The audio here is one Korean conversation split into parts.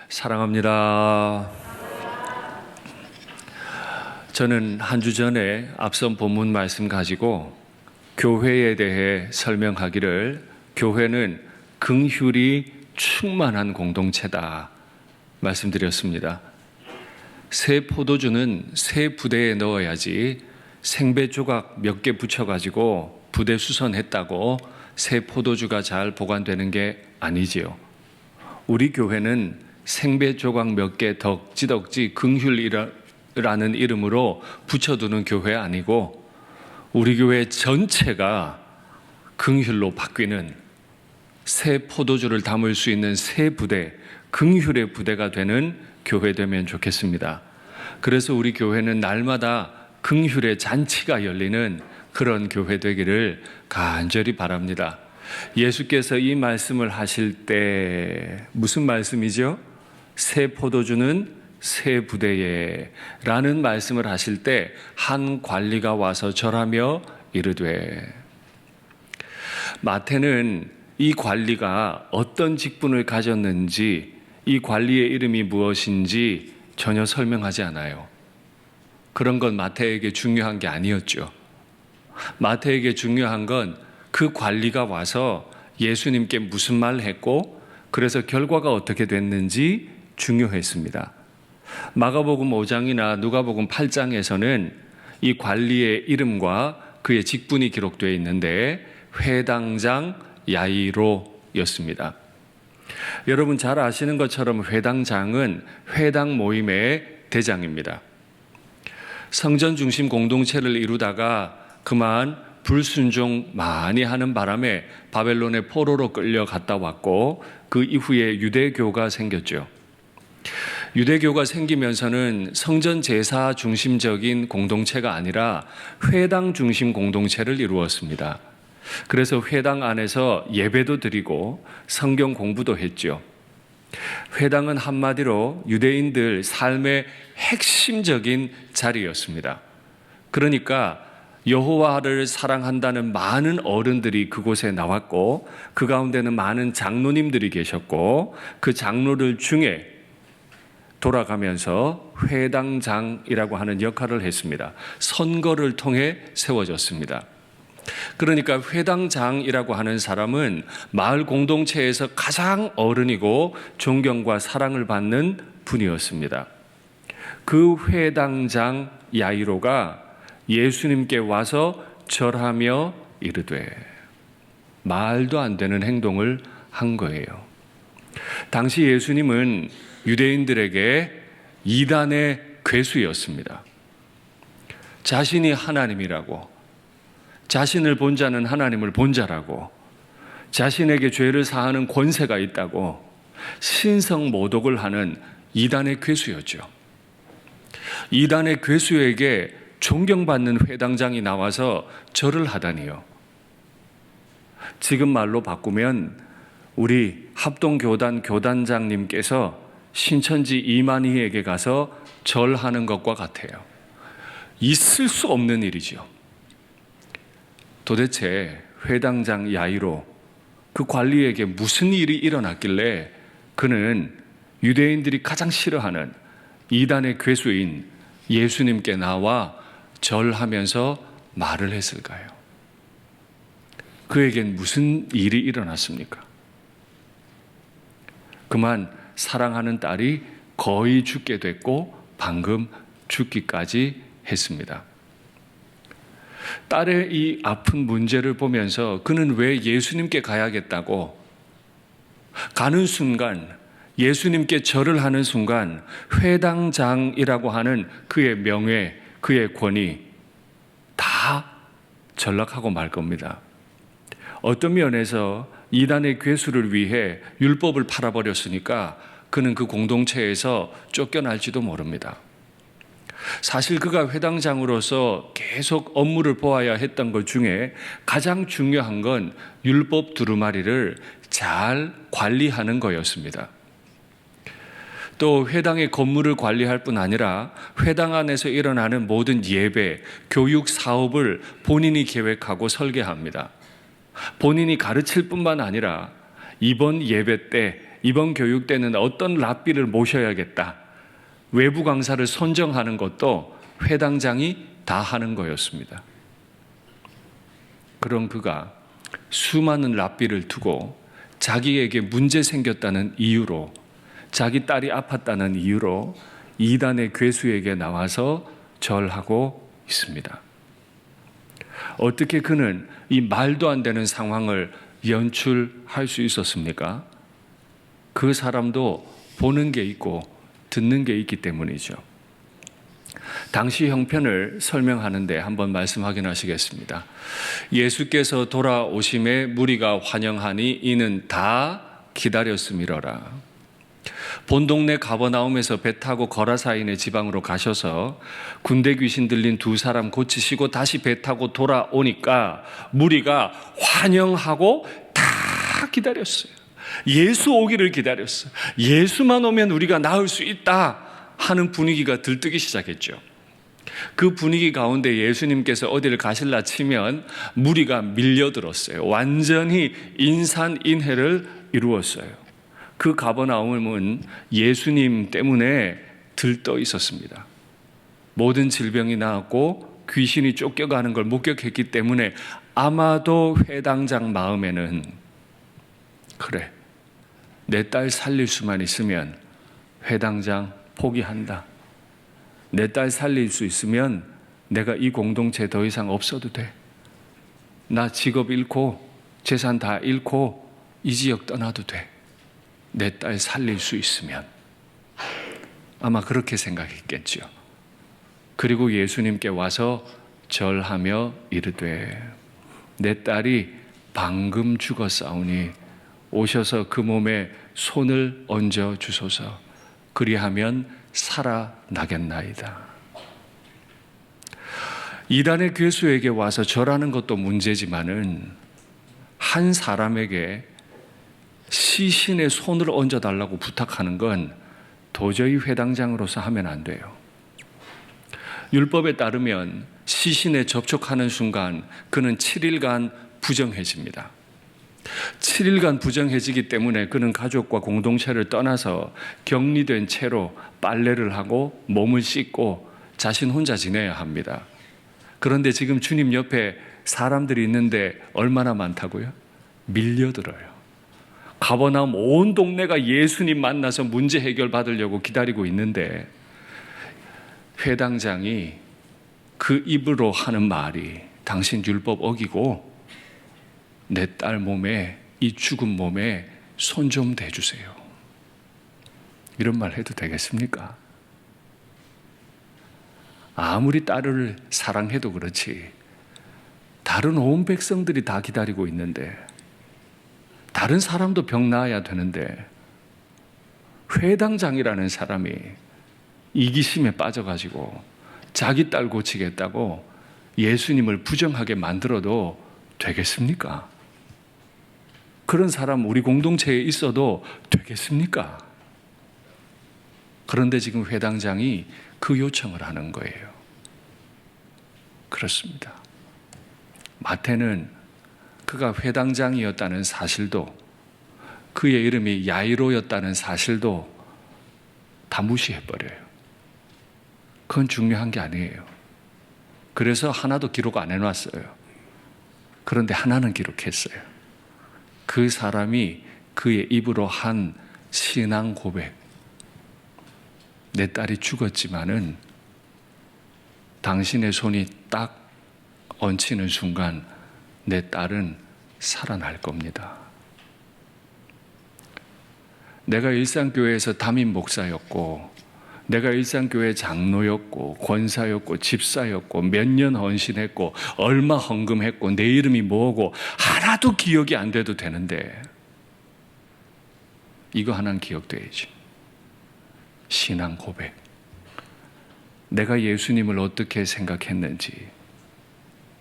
사랑합니다. 저는 한 주 전에 앞선 본문 말씀 가지고 교회에 대해 설명하기를 교회는 긍휼이 충만한 공동체다 말씀드렸습니다. 새 포도주는 새 부대에 넣어야지 생배 조각 몇 개 붙여가지고 부대 수선했다고 새 포도주가 잘 보관되는 게 아니지요. 우리 교회는 생배 조각 몇 개 덕지덕지 긍휼이라는 이름으로 붙여두는 교회 아니고 우리 교회 전체가 긍휼로 바뀌는 새 포도주를 담을 수 있는 새 부대, 긍휼의 부대가 되는 교회 되면 좋겠습니다. 그래서 우리 교회는 날마다 긍휼의 잔치가 열리는 그런 교회 되기를 간절히 바랍니다. 예수께서 이 말씀을 하실 때 무슨 말씀이죠? 새 포도주는 새 부대에 라는 말씀을 하실 때 한 관리가 와서 절하며 이르되, 마태는 이 관리가 어떤 직분을 가졌는지, 이 관리의 이름이 무엇인지 전혀 설명하지 않아요. 그런 건 마태에게 중요한 게 아니었죠. 마태에게 중요한 건 그 관리가 와서 예수님께 무슨 말을 했고 그래서 결과가 어떻게 됐는지 중요했습니다. 마가복음 5장이나 누가복음 8장에서는 이 관리의 이름과 그의 직분이 기록되어 있는데 회당장 야이로였습니다. 여러분 잘 아시는 것처럼 회당장은 회당 모임의 대장입니다. 성전 중심 공동체를 이루다가 그만 불순종 많이 하는 바람에 바벨론의 포로로 끌려갔다 왔고 그 이후에 유대교가 생겼죠. 유대교가 생기면서는 성전 제사 중심적인 공동체가 아니라 회당 중심 공동체를 이루었습니다. 그래서 회당 안에서 예배도 드리고 성경 공부도 했죠. 회당은 한마디로 유대인들 삶의 핵심적인 자리였습니다. 그러니까 여호와를 사랑한다는 많은 어른들이 그곳에 나왔고 그 가운데는 많은 장로님들이 계셨고 그 장로들 중에 돌아가면서 회당장이라고 하는 역할을 했습니다. 선거를 통해 세워졌습니다. 그러니까 회당장이라고 하는 사람은 마을 공동체에서 가장 어른이고 존경과 사랑을 받는 분이었습니다. 그 회당장 야이로가 예수님께 와서 절하며 이르되, 말도 안 되는 행동을 한 거예요. 당시 예수님은 유대인들에게 이단의 괴수였습니다. 자신이 하나님이라고, 자신을 본 자는 하나님을 본 자라고, 자신에게 죄를 사하는 권세가 있다고 신성 모독을 하는 이단의 괴수였죠. 이단의 괴수에게 존경받는 회당장이 나와서 절을 하다니요. 지금 말로 바꾸면 우리 합동교단 교단장님께서 신천지 이만희에게 가서 절하는 것과 같아요. 있을 수 없는 일이죠. 도대체 회당장 야이로 그 관리에게 무슨 일이 일어났길래 그는 유대인들이 가장 싫어하는 이단의 괴수인 예수님께 나와 절하면서 말을 했을까요? 그에겐 무슨 일이 일어났습니까? 그만 사랑하는 딸이 거의 죽게 됐고 방금 죽기까지 했습니다. 딸의 이 아픈 문제를 보면서 그는 왜 예수님께 가야겠다고 가는 순간, 예수님께 절을 하는 순간 회당장이라고 하는 그의 명예, 그의 권위 다 전락하고 말 겁니다. 어떤 면에서 이단의 괴수를 위해 율법을 팔아버렸으니까 그는 그 공동체에서 쫓겨날지도 모릅니다. 사실 그가 회당장으로서 계속 업무를 보아야 했던 것 중에 가장 중요한 건 율법 두루마리를 잘 관리하는 거였습니다. 또 회당의 건물을 관리할 뿐 아니라 회당 안에서 일어나는 모든 예배, 교육 사업을 본인이 계획하고 설계합니다. 본인이 가르칠 뿐만 아니라 이번 예배 때, 이번 교육 때는 어떤 랍비를 모셔야겠다. 외부 강사를 선정하는 것도 회당장이 다 하는 거였습니다. 그런 그가 수많은 랍비를 두고 자기에게 문제 생겼다는 이유로, 자기 딸이 아팠다는 이유로 이단의 괴수에게 나와서 절하고 있습니다. 어떻게 그는 이 말도 안 되는 상황을 연출할 수 있었습니까? 그 사람도 보는 게 있고 듣는 게 있기 때문이죠. 당시 형편을 설명하는데 한번 말씀 확인하시겠습니다. 예수께서 돌아오심에 무리가 환영하니 이는 다 기다렸음이러라. 본 동네 가버나움에서 배 타고 거라사인의 지방으로 가셔서 군대 귀신 들린 두 사람 고치시고 다시 배 타고 돌아오니까 무리가 환영하고 다 기다렸어요. 예수 오기를 기다렸어요. 예수만 오면 우리가 나을 수 있다 하는 분위기가 들뜨기 시작했죠. 그 분위기 가운데 예수님께서 어디를 가실라 치면 무리가 밀려들었어요. 완전히 인산인해를 이루었어요. 그 가버나움은 예수님 때문에 들떠 있었습니다. 모든 질병이 나았고 귀신이 쫓겨가는 걸 목격했기 때문에 아마도 회당장 마음에는 그래, 내 딸 살릴 수만 있으면 회당장 포기한다. 내 딸 살릴 수 있으면 내가 이 공동체에 더 이상 없어도 돼. 나 직업 잃고 재산 다 잃고 이 지역 떠나도 돼. 내 딸 살릴 수 있으면. 아마 그렇게 생각했겠죠. 그리고 예수님께 와서 절하며 이르되 내 딸이 방금 죽었사오니 오셔서 그 몸에 손을 얹어 주소서. 그리하면 살아나겠나이다. 이단의 괴수에게 와서 절하는 것도 문제지만은 한 사람에게 시신의 손을 얹어달라고 부탁하는 건 도저히 회당장으로서 하면 안 돼요. 율법에 따르면 시신에 접촉하는 순간 그는 7일간 부정해집니다. 7일간 부정해지기 때문에 그는 가족과 공동체를 떠나서 격리된 채로 빨래를 하고 몸을 씻고 자신 혼자 지내야 합니다. 그런데 지금 주님 옆에 사람들이 있는데 얼마나 많다고요? 밀려들어요. 가버나움 온 동네가 예수님 만나서 문제 해결 받으려고 기다리고 있는데 회당장이 그 입으로 하는 말이 당신 율법 어기고 내 딸 몸에, 이 죽은 몸에 손 좀 대주세요. 이런 말 해도 되겠습니까? 아무리 딸을 사랑해도 그렇지 다른 온 백성들이 다 기다리고 있는데 다른 사람도 병 나아야 되는데 회당장이라는 사람이 이기심에 빠져가지고 자기 딸 고치겠다고 예수님을 부정하게 만들어도 되겠습니까? 그런 사람 우리 공동체에 있어도 되겠습니까? 그런데 지금 회당장이 그 요청을 하는 거예요. 그렇습니다. 마태는 그가 회당장이었다는 사실도 그의 이름이 야이로였다는 사실도 다 무시해버려요. 그건 중요한 게 아니에요. 그래서 하나도 기록 안 해놨어요. 그런데 하나는 기록했어요. 그 사람이 그의 입으로 한 신앙 고백. 내 딸이 죽었지만은 당신의 손이 딱 얹히는 순간 내 딸은 살아날 겁니다. 내가 일산교회에서 담임 목사였고 내가 일산교회 장로였고 권사였고 집사였고 몇 년 헌신했고 얼마 헌금했고 내 이름이 뭐고 하나도 기억이 안 돼도 되는데 이거 하나는 기억돼야지. 신앙 고백. 내가 예수님을 어떻게 생각했는지,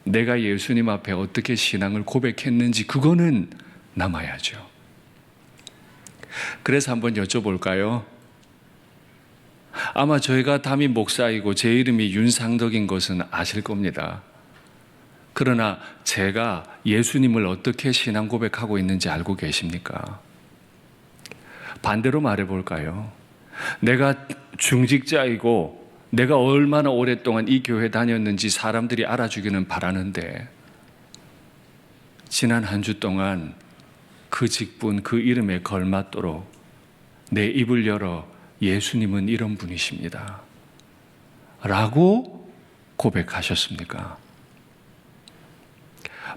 내가 예수님 앞에 어떻게 신앙을 고백했는지 그거는 남아야죠. 그래서 한번 여쭤볼까요? 아마 저희가 담임 목사이고 제 이름이 윤상덕인 것은 아실 겁니다. 그러나 제가 예수님을 어떻게 신앙 고백하고 있는지 알고 계십니까? 반대로 말해 볼까요? 내가 중직자이고 내가 얼마나 오랫동안 이 교회 다녔는지 사람들이 알아주기는 바라는데 지난 한 주 동안 그 직분, 그 이름에 걸맞도록 내 입을 열어 예수님은 이런 분이십니다 라고 고백하셨습니까?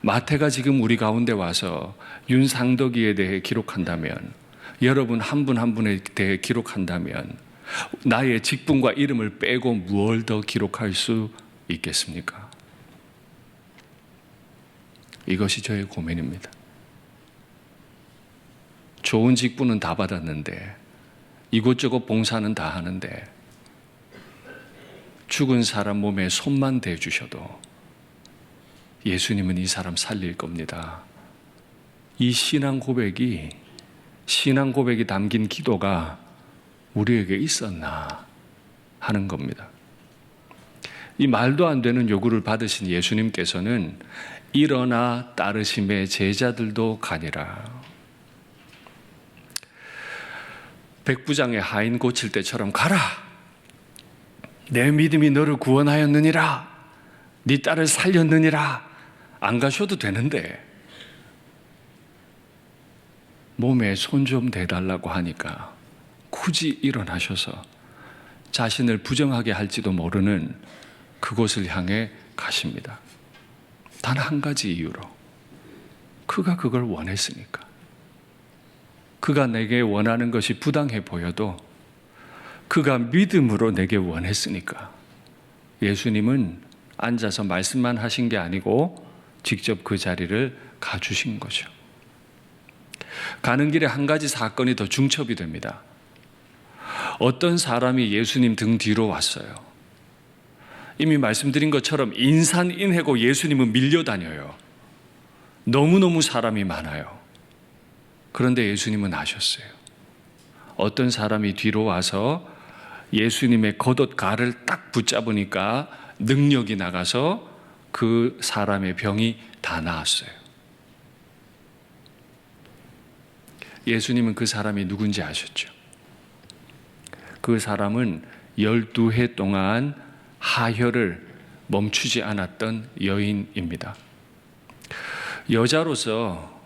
마태가 지금 우리 가운데 와서 윤상덕이에 대해 기록한다면, 여러분 한 분 한 분에 대해 기록한다면 나의 직분과 이름을 빼고 무엇을 더 기록할 수 있겠습니까? 이것이 저의 고민입니다. 좋은 직분은 다 받았는데, 이곳저곳 봉사는 다 하는데, 죽은 사람 몸에 손만 대주셔도 예수님은 이 사람 살릴 겁니다. 이 신앙 고백이 담긴 기도가 우리에게 있었나 하는 겁니다. 이 말도 안 되는 요구를 받으신 예수님께서는 일어나 따르심의 제자들도 가니라. 백부장의 하인 고칠 때처럼 가라. 내 믿음이 너를 구원하였느니라. 네 딸을 살렸느니라. 안 가셔도 되는데 몸에 손 좀 대달라고 하니까 굳이 일어나셔서 자신을 부정하게 할지도 모르는 그곳을 향해 가십니다. 단 한 가지 이유로, 그가 그걸 원했으니까. 그가 내게 원하는 것이 부당해 보여도 그가 믿음으로 내게 원했으니까. 예수님은 앉아서 말씀만 하신 게 아니고 직접 그 자리를 가주신 거죠. 가는 길에 한 가지 사건이 더 중첩이 됩니다. 어떤 사람이 예수님 등 뒤로 왔어요. 이미 말씀드린 것처럼 인산인해고 예수님은 밀려다녀요. 너무너무 사람이 많아요. 그런데 예수님은 아셨어요. 어떤 사람이 뒤로 와서 예수님의 겉옷가를 딱 붙잡으니까 능력이 나가서 그 사람의 병이 다 나았어요. 예수님은 그 사람이 누군지 아셨죠? 그 사람은 12해 동안 하혈을 멈추지 않았던 여인입니다. 여자로서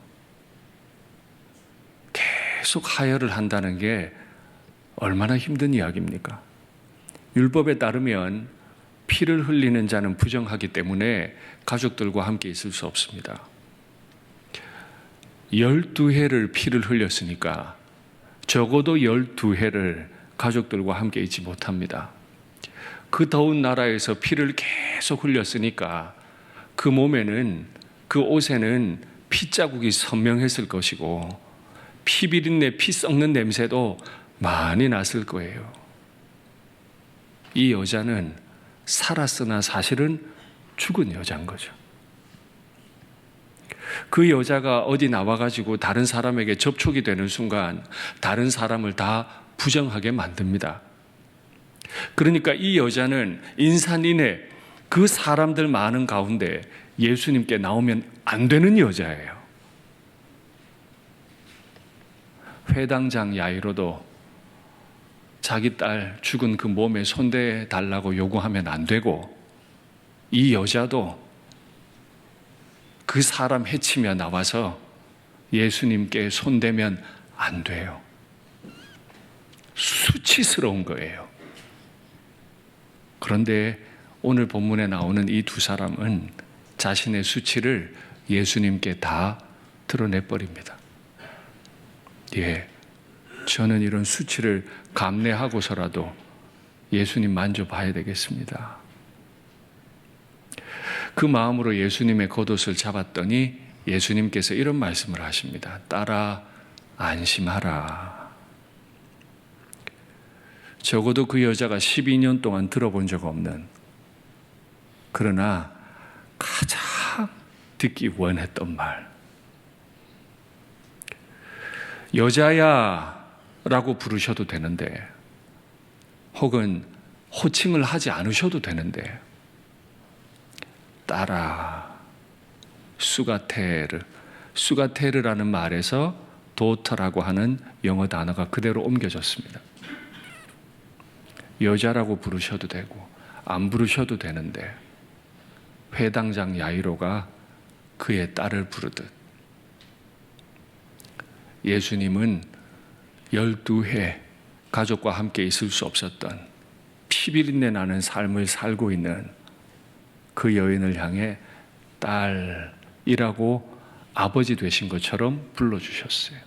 계속 하혈을 한다는 게 얼마나 힘든 이야기입니까? 율법에 따르면 피를 흘리는 자는 부정하기 때문에 가족들과 함께 있을 수 없습니다. 12해를 피를 흘렸으니까 적어도 12해를 가족들과 함께 있지 못합니다. 그 더운 나라에서 피를 계속 흘렸으니까 그 몸에는, 그 옷에는 피자국이 선명했을 것이고 피 비린내, 피 썩는 냄새도 많이 났을 거예요. 이 여자는 살았으나 사실은 죽은 여자인 거죠. 그 여자가 어디 나와가지고 다른 사람에게 접촉이 되는 순간 다른 사람을 다 부정하게 만듭니다. 그러니까 이 여자는 인산인해 그 사람들 많은 가운데 예수님께 나오면 안 되는 여자예요. 회당장 야이로도 자기 딸 죽은 그 몸에 손대 달라고 요구하면 안 되고, 이 여자도 그 사람 해치며 나와서 예수님께 손대면 안 돼요. 수치스러운 거예요. 그런데 오늘 본문에 나오는 이 두 사람은 자신의 수치를 예수님께 다 드러내버립니다. 예, 저는 이런 수치를 감내하고서라도 예수님 만져봐야 되겠습니다. 그 마음으로 예수님의 겉옷을 잡았더니 예수님께서 이런 말씀을 하십니다. 딸아, 안심하라. 적어도 그 여자가 12년 동안 들어본 적 없는, 그러나 가장 듣기 원했던 말. 여자야 라고 부르셔도 되는데, 혹은 호칭을 하지 않으셔도 되는데, 딸아 수가테르라는 말에서 도터라고 하는 영어 단어가 그대로 옮겨졌습니다. 여자라고 부르셔도 되고 안 부르셔도 되는데 회당장 야이로가 그의 딸을 부르듯 예수님은 12해 가족과 함께 있을 수 없었던 피비린내 나는 삶을 살고 있는 그 여인을 향해 딸이라고 아버지 되신 것처럼 불러주셨어요.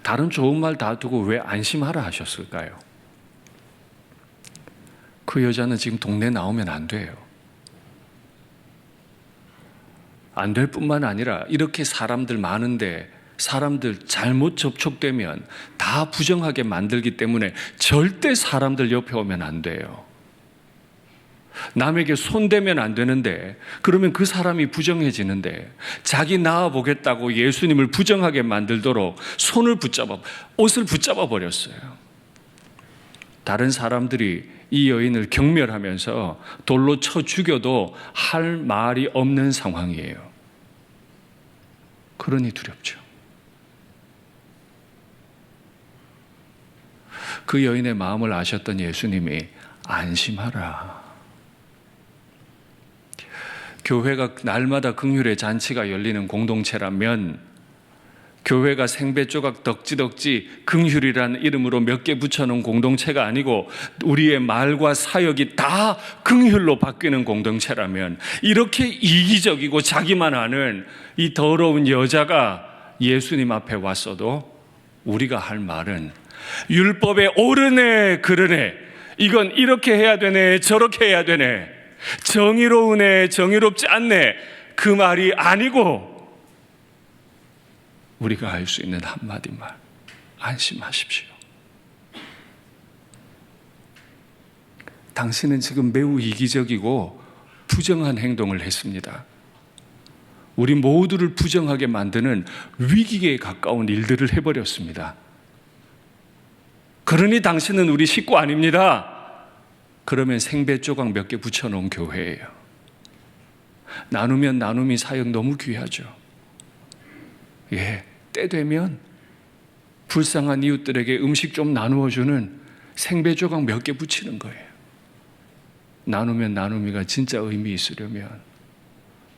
다른 좋은 말 다 두고 왜 안심하라 하셨을까요? 그 여자는 지금 동네에 나오면 안 돼요. 안 될 뿐만 아니라 이렇게 사람들 많은데 사람들 잘못 접촉되면 다 부정하게 만들기 때문에 절대 사람들 옆에 오면 안 돼요. 남에게 손대면 안 되는데 그러면 그 사람이 부정해지는데 자기 나아보겠다고 예수님을 부정하게 만들도록 옷을 붙잡아 버렸어요. 다른 사람들이 이 여인을 경멸하면서 돌로 쳐 죽여도 할 말이 없는 상황이에요. 그러니 두렵죠. 그 여인의 마음을 아셨던 예수님이 안심하라. 교회가 날마다 긍휼의 잔치가 열리는 공동체라면 교회가 생배 조각 덕지덕지 긍휼이라는 이름으로 몇 개 붙여놓은 공동체가 아니고 우리의 말과 사역이 다 긍휼로 바뀌는 공동체라면 이렇게 이기적이고 자기만 아는 이 더러운 여자가 예수님 앞에 왔어도 우리가 할 말은 율법에 옳으네 그르네, 이건 이렇게 해야 되네 저렇게 해야 되네, 정의로우네 정의롭지 않네, 그 말이 아니고 우리가 할 수 있는 한마디 말, 안심하십시오. 당신은 지금 매우 이기적이고 부정한 행동을 했습니다. 우리 모두를 부정하게 만드는 위기에 가까운 일들을 해버렸습니다. 그러니 당신은 우리 식구 아닙니다. 그러면 생배 조각 몇 개 붙여놓은 교회예요. 나누면 나눔이 사역 너무 귀하죠. 때 되면 불쌍한 이웃들에게 음식 좀 나누어주는 생배 조각 몇 개 붙이는 거예요. 나누면 나눔이가 진짜 의미 있으려면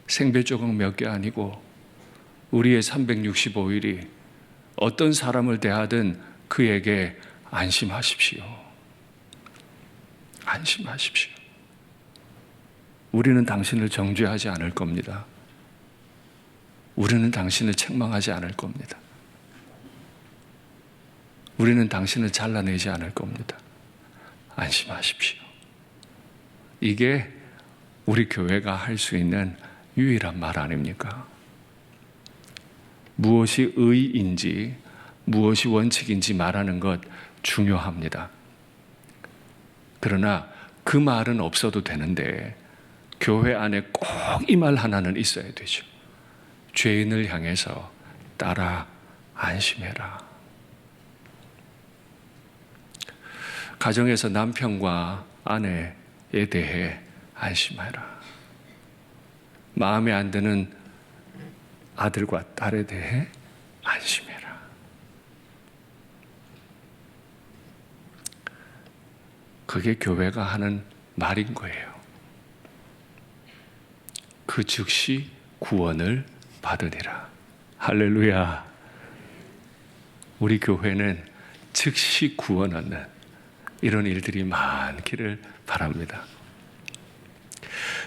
생배 조각 몇 개 아니고 우리의 365일이 어떤 사람을 대하든 그에게 안심하십시오. 안심하십시오. 우리는 당신을 정죄하지 않을 겁니다. 우리는 당신을 책망하지 않을 겁니다. 우리는 당신을 잘라내지 않을 겁니다. 안심하십시오. 이게 우리 교회가 할 수 있는 유일한 말 아닙니까? 무엇이 의인지 무엇이 원칙인지 말하는 것 중요합니다. 그러나 그 말은 없어도 되는데 교회 안에 꼭 이 말 하나는 있어야 되죠. 죄인을 향해서 따라 안심해라. 가정에서 남편과 아내에 대해 안심해라. 마음에 안 드는 아들과 딸에 대해 안심해라. 그게 교회가 하는 말인 거예요. 그 즉시 구원을 받으리라. 할렐루야. 우리 교회는 즉시 구원 얻는 이런 일들이 많기를 바랍니다.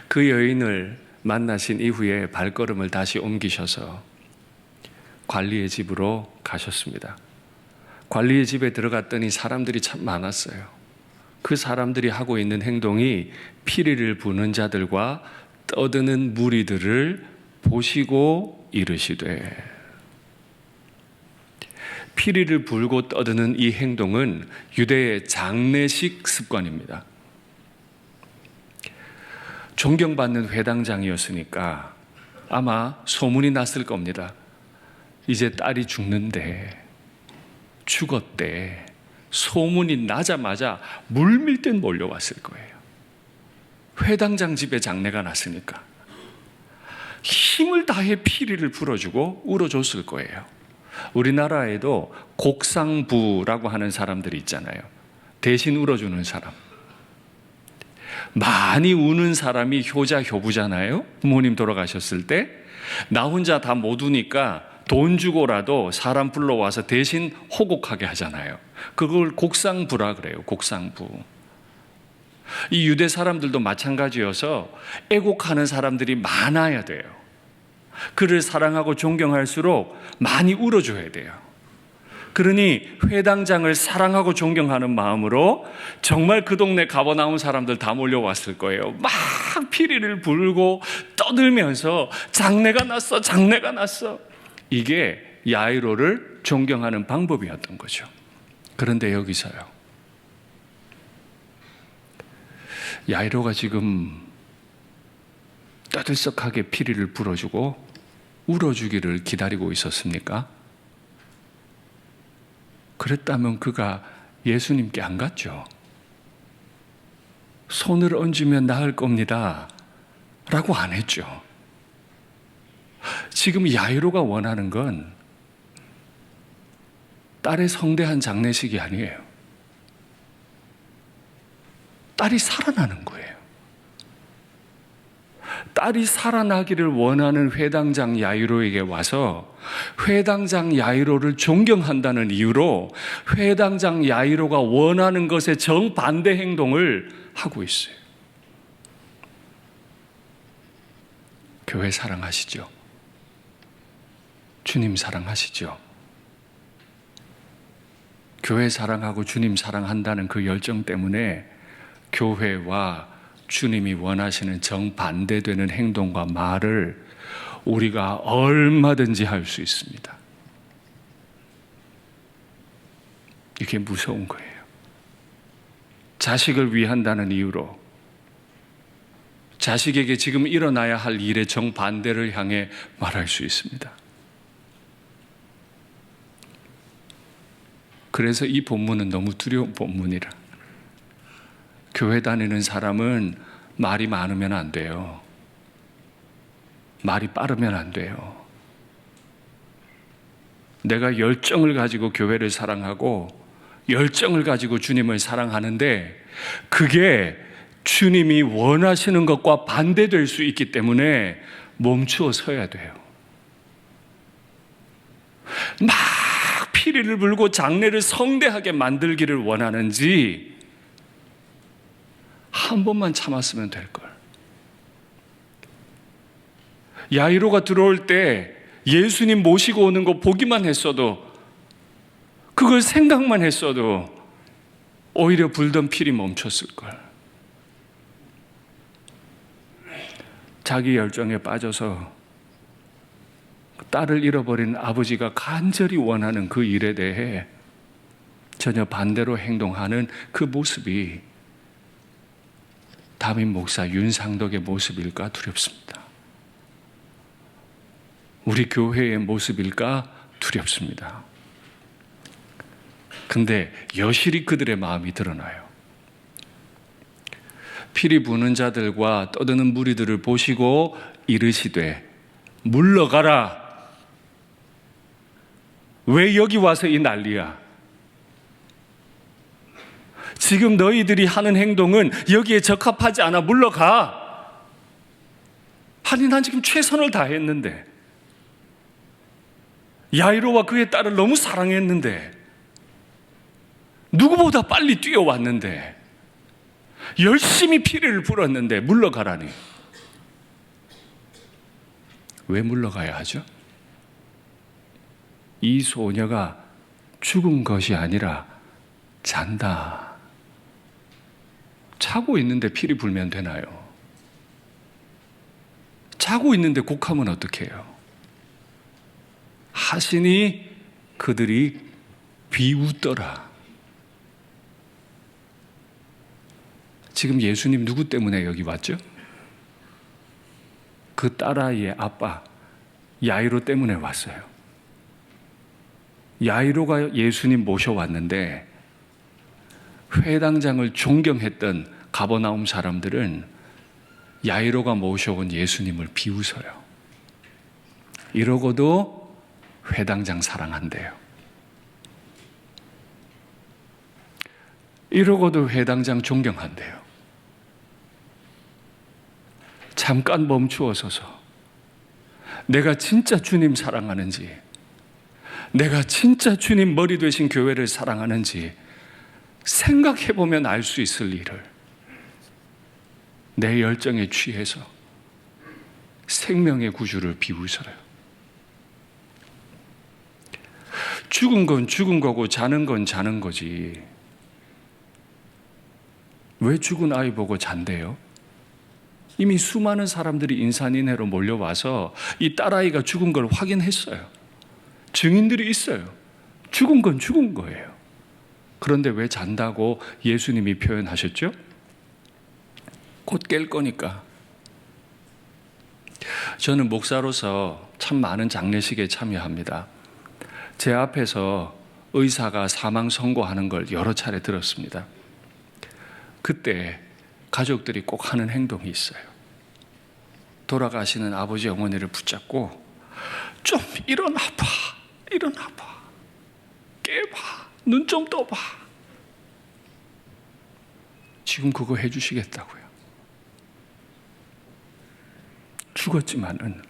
그 여인을 만나신 이후에 발걸음을 다시 옮기셔서 관리의 집으로 가셨습니다. 관리의 집에 들어갔더니 사람들이 참 많았어요. 그 사람들이 하고 있는 행동이 피리를 부는 자들과 떠드는 무리들을 보시고 이르시되, 피리를 불고 떠드는 이 행동은 유대의 장례식 습관입니다. 존경받는 회당장이었으니까 아마 소문이 났을 겁니다. 이제 딸이 죽었대. 소문이 나자마자 물밀듯 몰려왔을 거예요. 회당장 집에 장례가 났으니까. 힘을 다해 피리를 불어주고 울어줬을 거예요. 우리나라에도 곡상부라고 하는 사람들이 있잖아요. 대신 울어주는 사람. 많이 우는 사람이 효자, 효부잖아요. 부모님 돌아가셨을 때 나 혼자 다 못 우니까 돈 주고라도 사람 불러와서 대신 호곡하게 하잖아요. 그걸 곡상부라 그래요. 곡상부. 이 유대 사람들도 마찬가지여서 애곡하는 사람들이 많아야 돼요. 그를 사랑하고 존경할수록 많이 울어줘야 돼요. 그러니 회당장을 사랑하고 존경하는 마음으로 정말 그 동네 가버나움 사람들 다 몰려왔을 거예요. 막 피리를 불고 떠들면서 장내가 났어, 장내가 났어. 이게 야이로를 존경하는 방법이었던 거죠. 그런데 여기서요, 야이로가 지금 떠들썩하게 피리를 불어주고 울어주기를 기다리고 있었습니까? 그랬다면 그가 예수님께 안 갔죠. 손을 얹으면 나을 겁니다 라고 안 했죠. 지금 야이로가 원하는 건 딸의 성대한 장례식이 아니에요. 딸이 살아나는 거예요. 딸이 살아나기를 원하는 회당장 야이로에게 와서 회당장 야이로를 존경한다는 이유로 회당장 야이로가 원하는 것에 정반대 행동을 하고 있어요. 교회 사랑하시죠? 주님 사랑하시죠? 교회 사랑하고 주님 사랑한다는 그 열정 때문에 교회와 주님이 원하시는 정반대되는 행동과 말을 우리가 얼마든지 할 수 있습니다. 이게 무서운 거예요. 자식을 위한다는 이유로 자식에게 지금 일어나야 할 일의 정반대를 향해 말할 수 있습니다. 그래서 이 본문은 너무 두려운 본문이라. 교회 다니는 사람은 말이 많으면 안 돼요. 말이 빠르면 안 돼요. 내가 열정을 가지고 교회를 사랑하고 열정을 가지고 주님을 사랑하는데 그게 주님이 원하시는 것과 반대될 수 있기 때문에 멈추어 서야 돼요. 막 피리를 불고 장례를 성대하게 만들기를 원하는지 한 번만 참았으면 될걸. 야이로가 들어올 때 예수님 모시고 오는 거 보기만 했어도, 그걸 생각만 했어도 오히려 불던 피리 멈췄을걸. 자기 열정에 빠져서 딸을 잃어버린 아버지가 간절히 원하는 그 일에 대해 전혀 반대로 행동하는 그 모습이 담임 목사 윤상덕의 모습일까 두렵습니다. 우리 교회의 모습일까 두렵습니다. 근데 여실히 그들의 마음이 드러나요. 피리 부는 자들과 떠드는 무리들을 보시고 이르시되 물러가라. 왜 여기 와서 이 난리야? 지금 너희들이 하는 행동은 여기에 적합하지 않아. 물러가. 아니, 난 지금 최선을 다했는데, 야이로와 그의 딸을 너무 사랑했는데, 누구보다 빨리 뛰어왔는데, 열심히 피리를 불었는데 물러가라니. 왜 물러가야 하죠? 이 소녀가 죽은 것이 아니라 잔다. 자고 있는데 피리 불면 되나요? 자고 있는데 곡하면 어떻게 해요? 하시니 그들이 비웃더라. 지금 예수님 누구 때문에 여기 왔죠? 그 딸아이의 아빠 야이로 때문에 왔어요. 야이로가 예수님 모셔왔는데 회당장을 존경했던 가버나움 사람들은 야이로가 모셔온 예수님을 비웃어요. 이러고도 회당장 사랑한대요. 이러고도 회당장 존경한대요. 잠깐 멈추어서서 내가 진짜 주님 사랑하는지, 내가 진짜 주님 머리 되신 교회를 사랑하는지 생각해보면 알 수 있을 일을 내 열정에 취해서 생명의 구주를 비웃어요. 죽은 건 죽은 거고 자는 건 자는 거지. 왜 죽은 아이 보고 잔대요? 이미 수많은 사람들이 인산인해로 몰려와서 이 딸아이가 죽은 걸 확인했어요. 증인들이 있어요. 죽은 건 죽은 거예요. 그런데 왜 잔다고 예수님이 표현하셨죠? 곧 깰 거니까. 저는 목사로서 참 많은 장례식에 참여합니다. 제 앞에서 의사가 사망 선고하는 걸 여러 차례 들었습니다. 그때 가족들이 꼭 하는 행동이 있어요. 돌아가시는 아버지 어머니를 붙잡고 좀 일어나봐, 일어나봐, 깨봐, 눈 좀 떠봐. 지금 그거 해주시겠다고요. 죽었지만은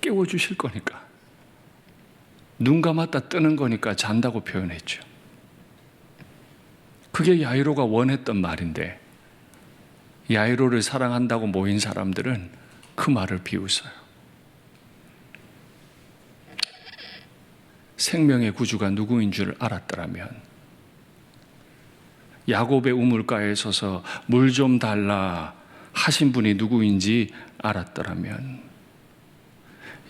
깨워주실 거니까, 눈 감았다 뜨는 거니까 잔다고 표현했죠. 그게 야이로가 원했던 말인데 야이로를 사랑한다고 모인 사람들은 그 말을 비웃어요. 생명의 구주가 누구인 줄 알았더라면, 야곱의 우물가에 서서 물 좀 달라 하신 분이 누구인지 알았더라면,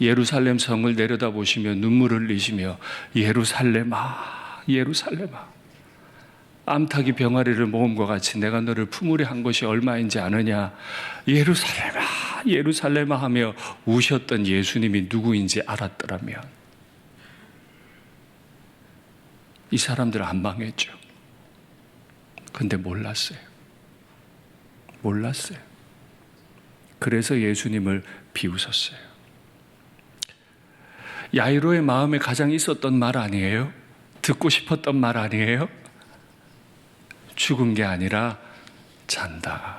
예루살렘 성을 내려다보시며 눈물을 흘리시며 예루살렘아, 예루살렘아, 암탉이 병아리를 모음과 같이 내가 너를 품으려 한 것이 얼마인지 아느냐, 예루살렘아, 예루살렘아 하며 우셨던 예수님이 누구인지 알았더라면 이 사람들은 안 망했죠. 근데 몰랐어요. 몰랐어요. 그래서 예수님을 비웃었어요. 야이로의 마음에 가장 있었던 말 아니에요? 듣고 싶었던 말 아니에요? 죽은 게 아니라 잔다.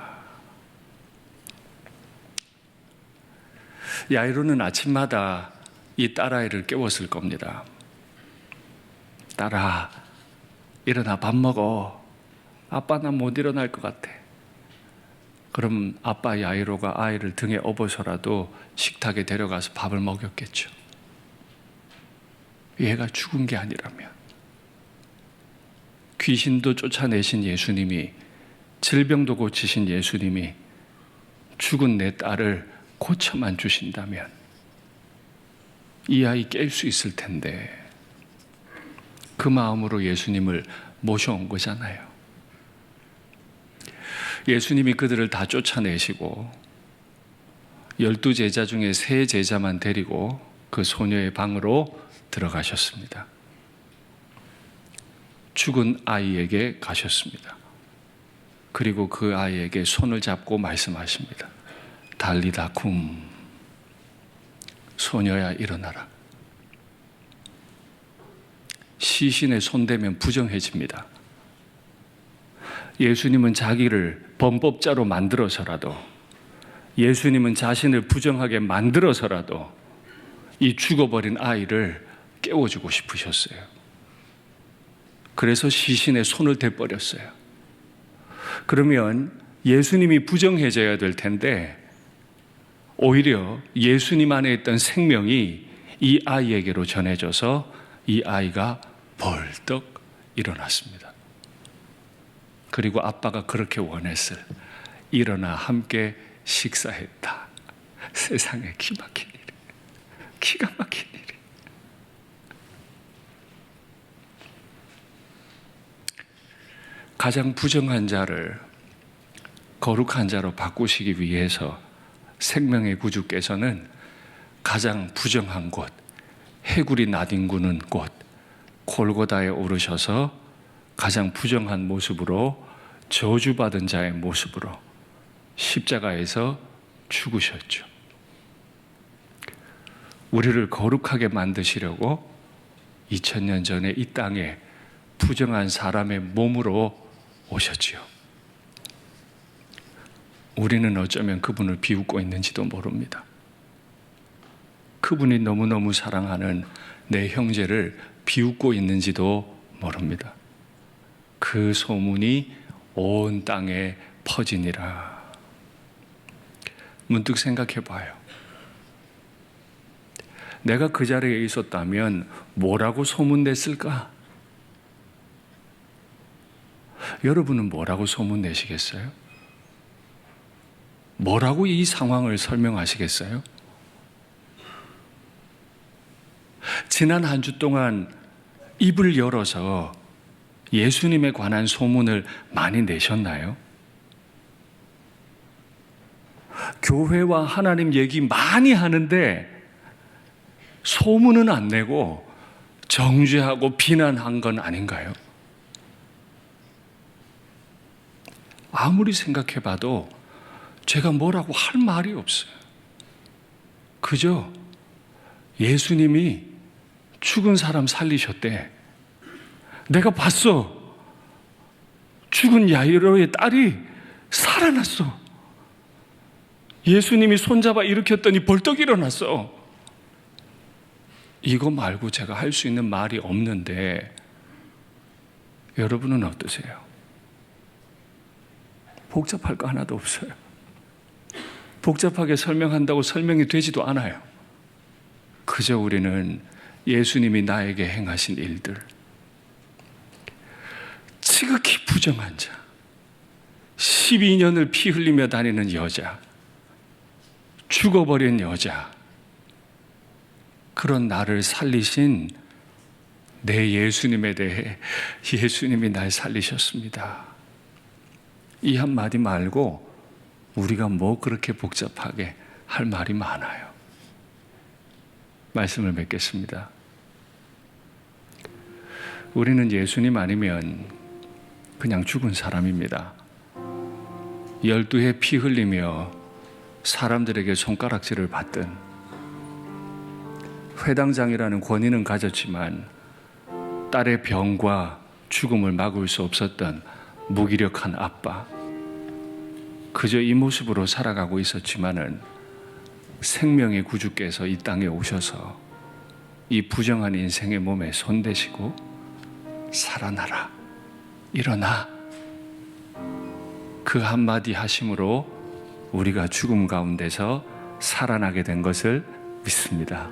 야이로는 아침마다 이 딸아이를 깨웠을 겁니다. 딸아, 일어나 밥 먹어. 아빠 나 못 일어날 것 같아. 그럼 아빠 야이로가 아이를 등에 업어서라도 식탁에 데려가서 밥을 먹였겠죠. 얘가 죽은 게 아니라면. 귀신도 쫓아내신 예수님이, 질병도 고치신 예수님이 죽은 내 딸을 고쳐만 주신다면 이 아이 깰 수 있을 텐데, 그 마음으로 예수님을 모셔온 거잖아요. 예수님이 그들을 다 쫓아내시고 12제자 중에 3제자만 데리고 그 소녀의 방으로 들어가셨습니다. 죽은 아이에게 가셨습니다. 그리고 그 아이에게 손을 잡고 말씀하십니다. 달리다 쿰, 소녀야 일어나라. 시신에 손대면 부정해집니다. 예수님은 자기를 범법자로 만들어서라도, 예수님은 자신을 부정하게 만들어서라도 이 죽어버린 아이를 깨워주고 싶으셨어요. 그래서 시신에 손을 대버렸어요. 그러면 예수님이 부정해져야 될 텐데 오히려 예수님 안에 있던 생명이 이 아이에게로 전해져서 이 아이가 벌떡 일어났습니다. 그리고 아빠가 그렇게 원했을, 일어나 함께 식사했다. 세상에 기막힌 일이, 기가 막힌 일이. 가장 부정한 자를 거룩한 자로 바꾸시기 위해서 생명의 구주께서는 가장 부정한 곳, 해굴이 나뒹구는 곳 골고다에 오르셔서 가장 부정한 모습으로, 저주받은 자의 모습으로 십자가에서 죽으셨죠. 우리를 거룩하게 만드시려고 2000년 전에 이 땅에 부정한 사람의 몸으로 오셨지요. 우리는 어쩌면 그분을 비웃고 있는지도 모릅니다. 그분이 너무너무 사랑하는 내 형제를 비웃고 있는지도 모릅니다. 그 소문이 온 땅에 퍼지니라. 문득 생각해 봐요. 내가 그 자리에 있었다면 뭐라고 소문냈을까? 여러분은 뭐라고 소문내시겠어요? 뭐라고 이 상황을 설명하시겠어요? 지난 한 주 동안 입을 열어서 예수님에 관한 소문을 많이 내셨나요? 교회와 하나님 얘기 많이 하는데 소문은 안 내고 정죄하고 비난한 건 아닌가요? 아무리 생각해 봐도 제가 뭐라고 할 말이 없어요. 그저 예수님이 죽은 사람 살리셨대. 내가 봤어. 죽은 야이로의 딸이 살아났어. 예수님이 손잡아 일으켰더니 벌떡 일어났어. 이거 말고 제가 할 수 있는 말이 없는데 여러분은 어떠세요? 복잡할 거 하나도 없어요. 복잡하게 설명한다고 설명이 되지도 않아요. 그저 우리는 예수님이 나에게 행하신 일들, 지극히 부정한 자, 12년을 피 흘리며 다니는 여자, 죽어버린 여자, 그런 나를 살리신 내 예수님에 대해 예수님이 날 살리셨습니다. 이 한마디 말고 우리가 뭐 그렇게 복잡하게 할 말이 많아요. 말씀을 맺겠습니다. 우리는 예수님 아니면 그냥 죽은 사람입니다. 12해 피 흘리며 사람들에게 손가락질을 받든 회당장이라는 권위는 가졌지만 딸의 병과 죽음을 막을 수 없었던 무기력한 아빠, 그저 이 모습으로 살아가고 있었지만은 생명의 구주께서 이 땅에 오셔서 이 부정한 인생의 몸에 손대시고 살아나라, 일어나, 그 한마디 하심으로 우리가 죽음 가운데서 살아나게 된 것을 믿습니다.